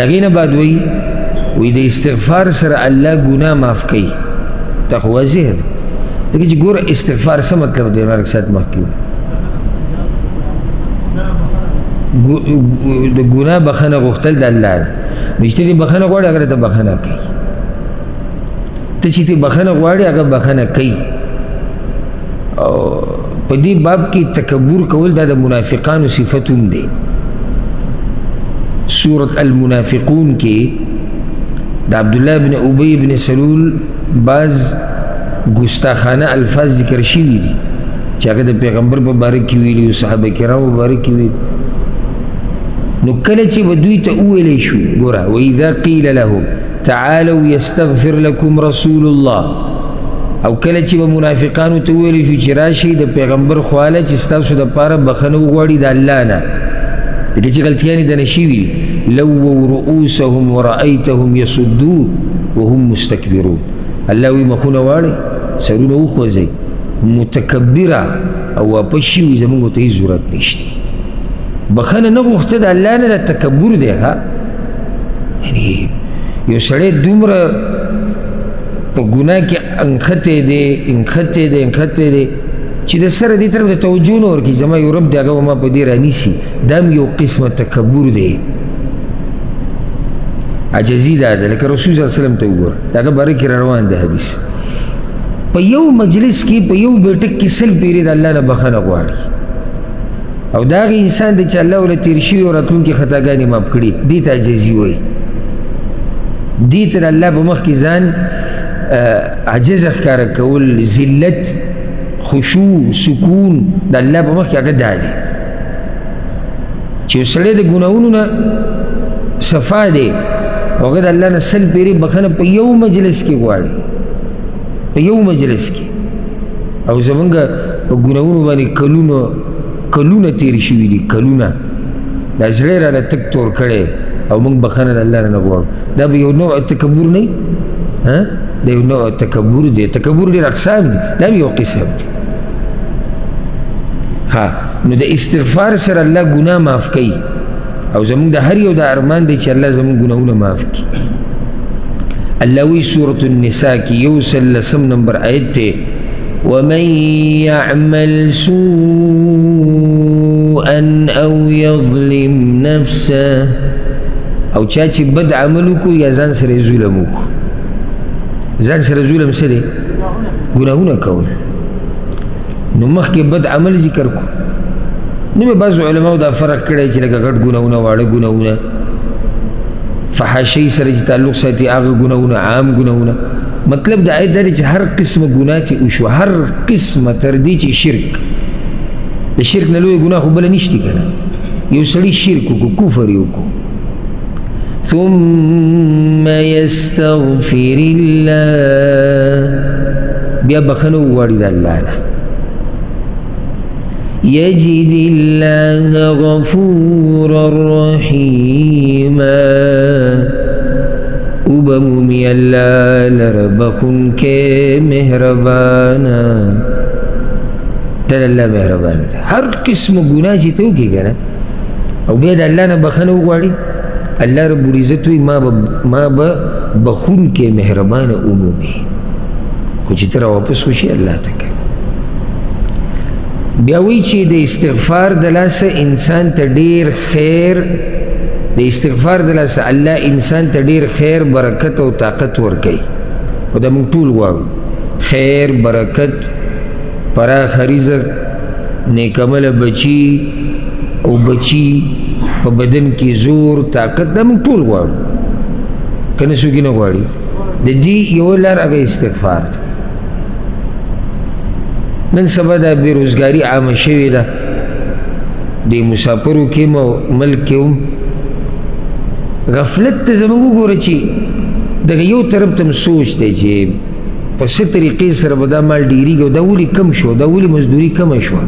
دغې نه بعد وی د استغفار سره الله ګناه معاف کوي. دا خو واضح ده ځکه چې ګوره استغفار څه مطلب دی؟ مرګ سات مخکې د ګناه بخښنه غوښتل د الله نه. نو چې ته بخښنه غواړې هغه ته بخښنه کوي، ته چې ته بخښنه غواړې هغه بخښنه کوي. او په دې باب کې تکبر کول دا د منافقانو صفت هم دی. سورة المنافقون کې د عبدالله بن ابی بن سلول بعض ګستاخانه الفاظ ذکر شوي دي چې هغه د پیغمبر په باره کې ویلي او صحابه کرامو په باره کې ویلي. نو کله چې به دوی ته وویلی شو ګوره واذا قیل لهم تعالوا یستغفر لکم رسول الله، او کله چې به منافقانو ته وویلی شو چې راشئ د پیغمبر خواله چې ستاسو دپاره بخښنه وغواړي د الله نه، دغه چې غلطیانې دنه شوي لووا رؤوسهم ورأیتهم یصدون وهم مستکبرون. الله وی مخونه واړئ سرونه وخوځئ متکبره او واپس شوي زموږ ته هېڅ ضرورت نشته. بخښنه نه غوښته د الله نه د تکبر دی. ها یعنې یو سړی دومره په ګناه کې انختی دی چې د سره دې طرف ته توجه نه ورکړي زما یو رب دی هغه به ما په دې رانیسي، دا هم یو قسمه تکبر دی، عجزي دا ده. لکه رسول صلی الله علیه وسلم ته وګوره د هغه باره کې را روان دی حدیث، په یو مجلس کې په یو بیټک کې سل پیرې د الله نه بخښنه غواړي، او دا هغه انسان دی چې الله ورله تېر شوي او راتلونکي خطاګانې معاف کړي، دې ته عجزي وایي. دې ته د الله په مخ کې ځان عجزه ښکاره کول، ذلت، خشوع، سکون د الله په مخ کې هغه دا دی چې یو سړی د ګناهونو نه صفا دی او هغه د الله نه سل پیرې بخښنه په یو مجلس کې غواړي، په یو مجلس کې. او زمونږ په ګناهونو باندې کلونه تېر شوي دي، کلونه دا زړی راله تک تور کړی او موږ بخښنه د الله نه نه غواړو. دا به یو نوع تکبر نه وي؟ دا یو نوع تکبر دی. تکبر ډېر اقسام دي، دا به یو قسم دی. نو د استغفار سره الله ګناه معاف کوي او زموږ د هر یو د ارمان دی چې الله زموږ ګناهونه معاف کړي. الله وی سورة النساء کې 113 نمبر آیت دی ومن يعمل سوءا او يظلم نفسه، او چا چې بد عمل وکړو یا ځان سره ظلم وکړو. ځان سره ظلم څه دی؟ ګناهونه کول. نو مخکې بد عمل ذکر کو، نو به بعضو علماو دا فرق کړی چې لکه غټ ګناهونه واړه ګناهونه فحاشۍ سره چې تعلق ساتي هغه ګناهونه عام ګناهونه. مطلب د آیت دا دی چې هر قسمه ګناه چې وشو، هر قسمه تر دې چې شرک، د شرک نه لوی ګناه خو بله نشته که نه. یو سړي شرک وکړو، کفر یې وکړو، ثم یستغفر الله، بیا بخښنه وغواړي د الله نه، یجد الله غفورا رحیما، وبمومی الله لره بخښونکی مهربانا. تل الله مهربان دی. هر قسم ګناه چې ته وکړې که نه او بیا د الله نه بخښنه وغواړي، الله رب العزت وی ما به بخښونکی مهربانه عمومي، خو چې ته راواپس وشي الله ته کوي. بیا وی چې د استغفار د لاسه انسان ته ډیر خیر، د استغفار د لاسه الله انسان ته ډیر خیر، برکت او طاقت ورکوي. او دا موږ ټول غواړو خیر، برکت، پراخ رزق، نیکمله بچي او بچي په بدن کې زور، طاقت، دا موږ ټول غواړو، که نه څوک نه غواړي. د دې یوه لار هغه استغفار ده. نن سبا دا بېروزګاري عامه شوې ده، د مسافرو کې هم او ملک کې هم غفلت ته زموږ وګوره چې دغه یو طرف ته سوچ دی چې په څه طریقې سره به دا مال ډېرېږي او دا ولې کم شو، دا ولې مزدوري کمه شوه،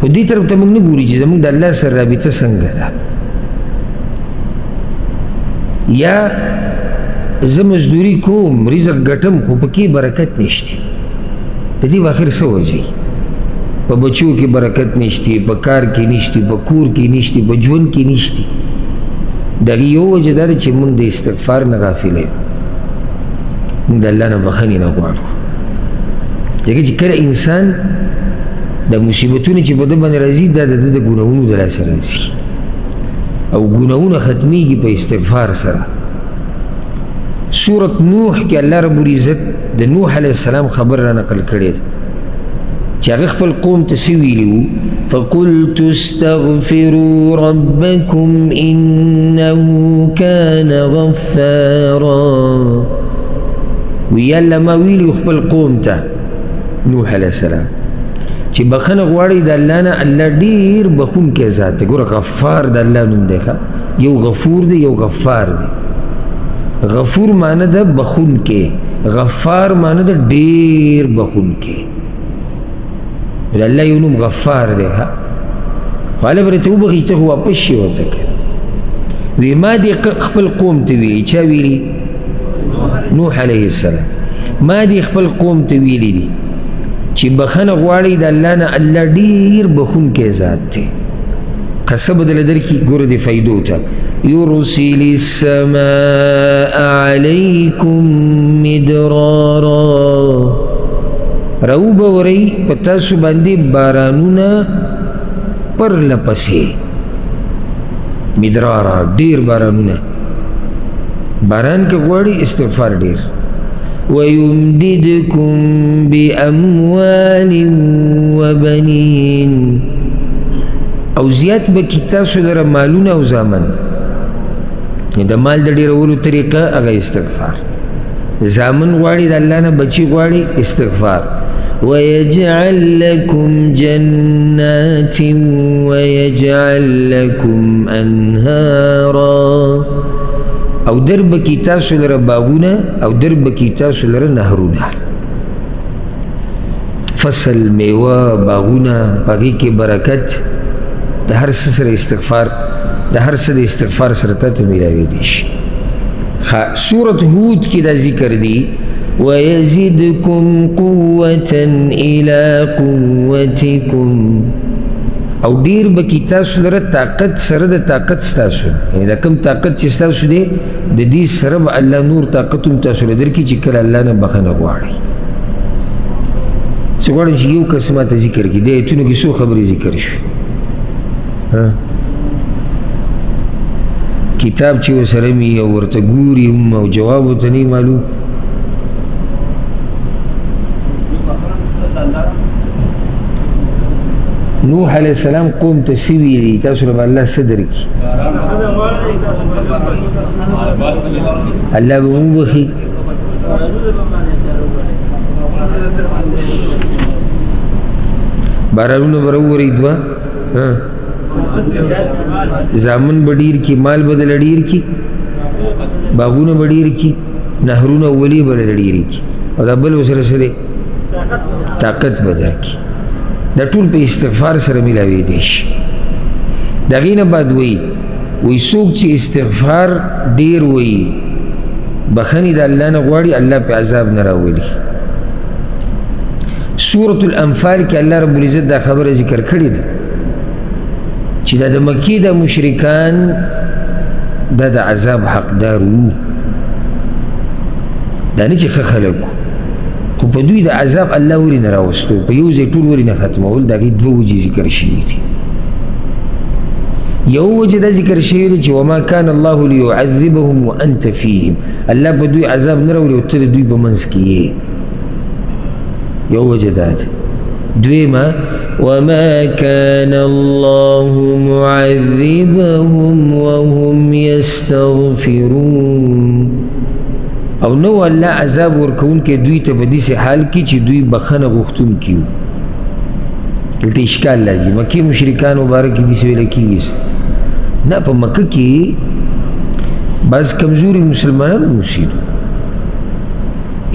خو دې طرف ته موږ نه ګوري چې زموږ د الله سره رابطه څنګه ده. یا زه مزدوري کوم، رزق ګټم، خو پکې برکت نشته، د دې به آخر څه وجه؟ په بچو کې برکت نشته، په کار کې نشته، په کور کې نشته، په ژوند کې نشته. دغه یو وجه دا ده چې موږ د استغفار نه غافله یو، موږ د الله نه بخښنې نه غواړو. ځکه چې کله انسان د مصیبتونو چې په ده باندې راځي دا د ده د ګناهونو د لاسه راځي او ګناهونه ختمیږي په استغفار سره. سورة نوح کې الله رب العزت د نوح علیه السلام خبر را نقل کړی ده چې هغه خپل قوم ته څه ویلي وو؟ فقلت استغفروا ربكم إنه كان غفارا. وی الله ما ویلي خپل قوم ته نوح علیه السلام چې بخنه غواړي د الله نه، الله ډیر بخونکی ذات دی. ګوره غفار د الله نوم دی، یو غفور دی یو غفار دی. غفور معنی ده بخونکی، غفار معنی ده ډیر بخونکی. د الله یو نوم غفار دی. خو الله به ته وبخي ته واپس شي ورته که وی ما دې خپل قوم ته ویلي. چا ویلي؟ نوح علیه السلام. ما دې خپل قوم ته ویلي دي چې بخنه غواړي د الله نه، الله ډیر بخونکی ذات دی. قصه بدل درکړي ګوره د فایدو ته. یرسل السماء علیکم مدرارا. راو به ورئ په تاسو باندې بارانونه پرله پسې. مدرارا ډیر بارانونه. باران که غواړي استغفار ډیر. ويمددكم بأموال وبنين. او زیات بکی تاسو لره مالونه او زامن. د مال د ډیرولو طریقه هغه استغفار. زامن غواړي د الله نه، بچي غواړي استغفار. ويجعل لكم جنات ويجعل لكم أنهارا. او درب کی تاسو لره باغونه او درب کی تاسو لره نهرونه. فصل، میوه، باغونه، پاکی کې برکت د هر څه سره استغفار، د هر څه د استغفار سره ته میلاوي دي شي. سورة هود کې دا ذکر دی وَيَزِدْكُمْ قُوَّةً إِلَىٰ قُوَّتِكُمْ. او ډیر به کی تاسو لره طاقت سره د طاقت ستاسو، یعنی دا کم طاقت چې ستاسو دی د دې سره به الله نور طاقت هم تاسو له درکړي چې کله الله نه بخښنه غواړئ. زه غواړم چې یو کس ماته ذکر کړي. د ایتونو کې څو خبرې ذکر شوې. کتاب چې ورسره وي او ورته ګوري هم او جواب ورته نه معلوم. نوح علیہ السلام قوم ته څه ویلي؟ تاسو له به الله څه درکړي؟ الله به وبخي. بارانونه به راوري دوه، زامن به ډېر کړي، مال به دله ډېر کړي، باغونه به ډېر کړي، نهرونه ولي به دله ډېر کړي، او دا بل ورسره څه دی؟ طاقت به درکړي. دا ټول په استغفار سره میلاوي دي شي. د هغې نه بعد وایي څوک چې استغفار ډېر وایي، بخښنې د الله نه غواړي، الله په عذاب نه راولي. سورة الانفال کې الله رب العزت دا خبره ذکر کړې ده چې دا د مکې د مشرکان دا د عذاب حقدار وو. دا نه چې ښه خلک وو، خو په دوی د عذاب الله ورې نه راوستو، په یو ځای ټول ورې نه ختمول. د هغې دوه وجې ذکر شوي دي. یو وجه دا ذکر شوی دی چې وما کان الله لیعذبهم وانت فیهم. الله په دوی عذاب نه راوړي او ته د دوی په منځ کې یې. یو وجه دا ده. دویمه وما كان الله معذبهم وهم يستغفرون. او نو الله عذاب ورکوونکی دوی ته په داسې حال کې چې دوی بخښنه غوښتونکي وو. دلته اشکال راځي. مکې مشرکان مبارک داسې ویله کېږي نه، په مکه کې بعض کمزوري مسلمانان اوسېدو،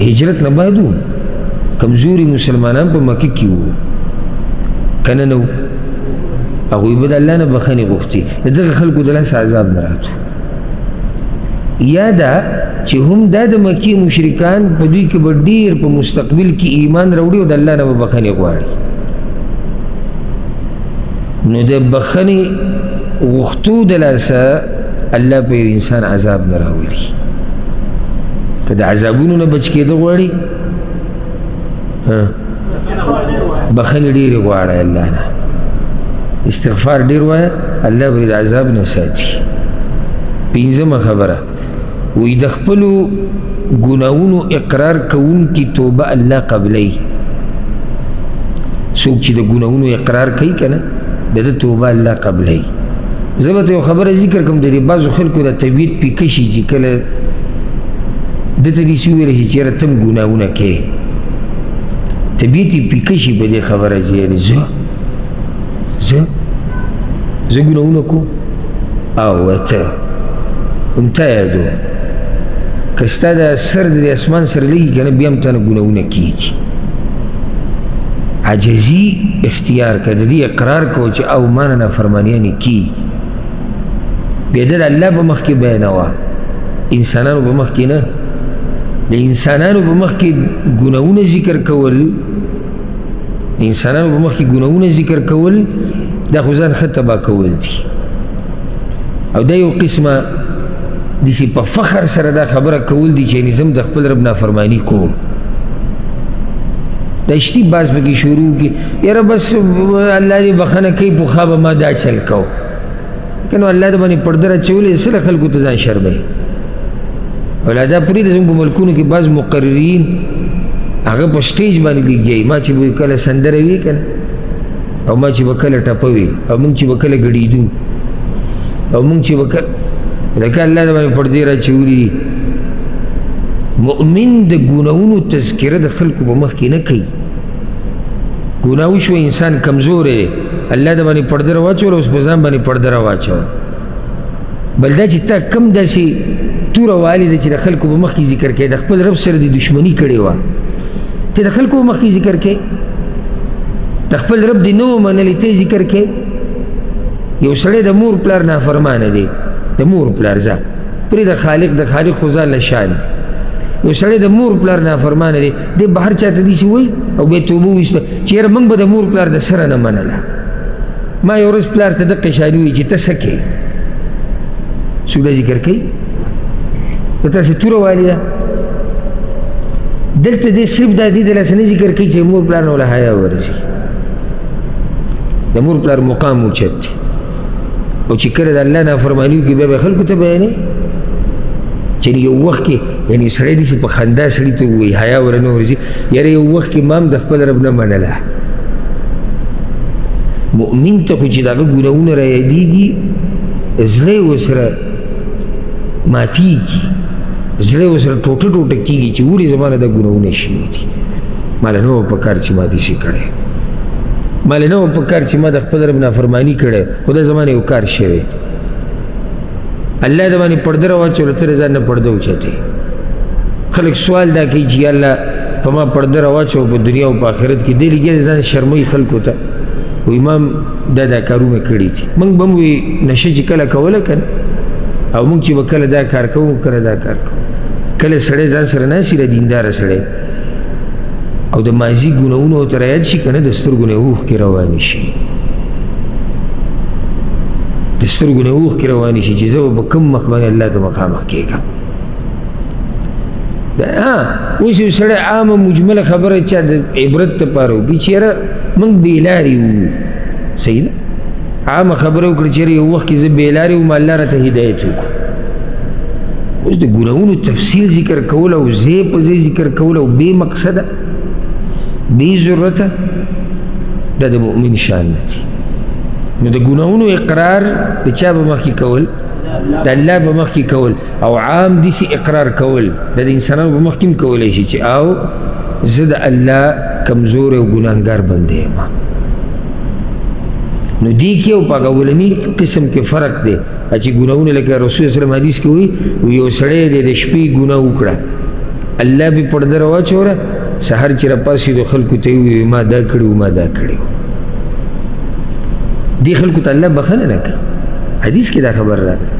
هجرت نه بعد وو، کمزوري مسلمانان په مکه کې وو که نه نه وو. هغوی به د الله نه بخښنې غوښتې، د دغه خلکو د لاسه عذاب نه راتو. یا دا چې هم دا د مکې مشرکان په دوی کې به ډېر په مستقبل کې ایمان راوړي او د الله نه به بخښنې غواړي. نو د بخښنې غوښتو د لاسه الله په یو انسان عذاب نه راولي. که د عذابونو نه بچ کېده غواړي بخښنې ډېرې غواړه الله نه، استغفار ډېر وایه، الله به د عذاب نه ساتي. پنځمه خبره وی د خپلو ګناهونو اقرار کوونکي توبه الله قبلوي. څوک چې د ګناهونو اقرار کوي که نه د ده توبه الله قبلوي. زه به ته یو خبره ذکر کوم، د دې بعضو خلکو د طبیعت پیکه شي چې کله ده ته داسې وویلی شي چې یاره ته هم ګناهونه کوې، طبیعت یې پیکه شي په دې خبره چې یعنې زه ګناهونه کوم او ته انته یادو که ستا د سر د اسمان سره لګي که نه بیا هم تا نه ګناهونه کېږي. عجزي اختیار که د دې اقرار کو چې او ما نه نافرمانیانې کېږي، بیا د الله په مخ کې بیانوه، انسانانو په مخ کې نه. د انسانانو په مخ کې ګناهونه ذکر کول، انسانانو په مخ کې ګناهونه ذکر کول دا خو ځان ښه تباه کول دي. او دا یو قسمه داسې په فخر سره دا خبره کول دي چې یعنې زه د خپل رب نافرماني کوم. دا اشتي باز پکې شروع کړي یاره بس الله دې بخښنه کوي پخوا به ما دا چل کو که نو الله د باندې پرده راچولی څه له خلکو ته ځان شرموي. اولادا پرېږده زموږ په ملکونو کې بعض مقررین هغه په سټیج باندې لګیایي، ما چې به کله سندره وي که نه او ما چې به کله ټپه وي او موږ چې به کله ګډېدو او موږ چې به کله لکه الله د باندې پردې راچولي دي. مؤمن د ګناهونو تذکره د خلکو په مخ کې نه کوي. ګناه وشو انسان کمزور دی، الله د باندې پرده راواچوله اوس په ځان باندې پرده راواچوه. بل دا چې تا کم داسې توره والې ده چې د خلکو په مخ کې ذکر کوي، د خپل رب سره د دشمني کړې وه ته د خلکو په مخ کې ذکر کوي، د خپل رب دې نه و منلې ته ذکر کوي. یو سړی د مور پلار نافرمانه دی، د مور پلار ځه پرېږده خالق د خالق خو ځان له شان دی. یو سړی د مور پلار نافرمانه دی، دی به هر چا ته داسې وایي او بیا توبه وویسته چې یاره موږ به د مور پلار د سره نه منله. ما یو ورځ پلار ته دقې شانې ووایي چې ته څه کوې؟ څوک دا ذکر کوي؟ د تاسې توره والې ده دلته دی صرف دا دې د لاسه نه ذکر کوي چې مور پلار نه وله حیا ورځي. د مور پلار مقام اوچت دی او چې کله د الله نافرماني وکړي بیا به خلکو ته بیانوي چې یو وخت کې یعنې سړی داسې په خندا سړي ته ووایي حیا وله نه ورځي، یاره یو وخت کې ما هم د خپل رب نه منله. مؤمن ته خو چې د هغه ګناهونه را یادېږي زړه یې ورسره ماتېږي، زړه یې ورسره ټوټه ټوټه کېږي چې ولې زما نه دا ګناهونه شوي دي. ما له نه وه په کار چې ما داسې کړی، ما له نه وه په کار چې ما د خپل رب نافرماني کړی، خو دا زما نه یو کار شوی دی. الله د باندې پرده راواچوله ته د ځان نه پرده اوچتې. خلک سوال دا کوي چې الله په ما پرده راواچوه په دنیا او په آخرت کې، دی لګیا د ځان شرموي خلکو ته وایي ما هم دا کارونه کړي دي. موږ به هم وایي نشه چې کله کوله که نه او موږ چې به کله دا کار کوو کله دا کار کوو. کله سړی ځان سره ناستي را دینداره سړی او د ماضي ګناهونه ورته رایاد شي که نه د سترګو نه اوښکې روانې شي، د سترګو نه اوښکې روانې شي چې زه به کوم مخ باندې الله ته مخامخ کېږم. اوس یو سړی عامه مجمله خبره چا د عبرت دپاره وکړي چې یاره موږ بېلارې وو، صحیح ده، عامه خبره وکړي چې یو وخت کې زه بېلارې وم الله راته هدایت وکړو. اوس د ګناهونو تفصیل ذکر کول او ځای په ځای ذکر کول او بې مقصده بې ضرورته دا د مؤمن شان نه دي. نو د ګناهونو اقرار د چا په مخ کې کول؟ د الله په مخ کې کول، او عام داسې اقرار کول د انسانانو په مخ کې هم کولی شي چې او زه د الله کمزور او ګناهګار بنده یم. نو دې کې او په هغه اولني قسم کې فرق دی چې ګناهونه لکه رسول صلی الله علیه وسلم حدیث کې وایي یو سړی دی د شپې ګناه وکړه، الله به پرده راواچوله، سحر چې راپاڅېدو خلکو ته یې ووایي ما دا کړي ما دا کړي. دې خلکو ته الله بخښنه نه کوي. حدیث کې دا خبر راغله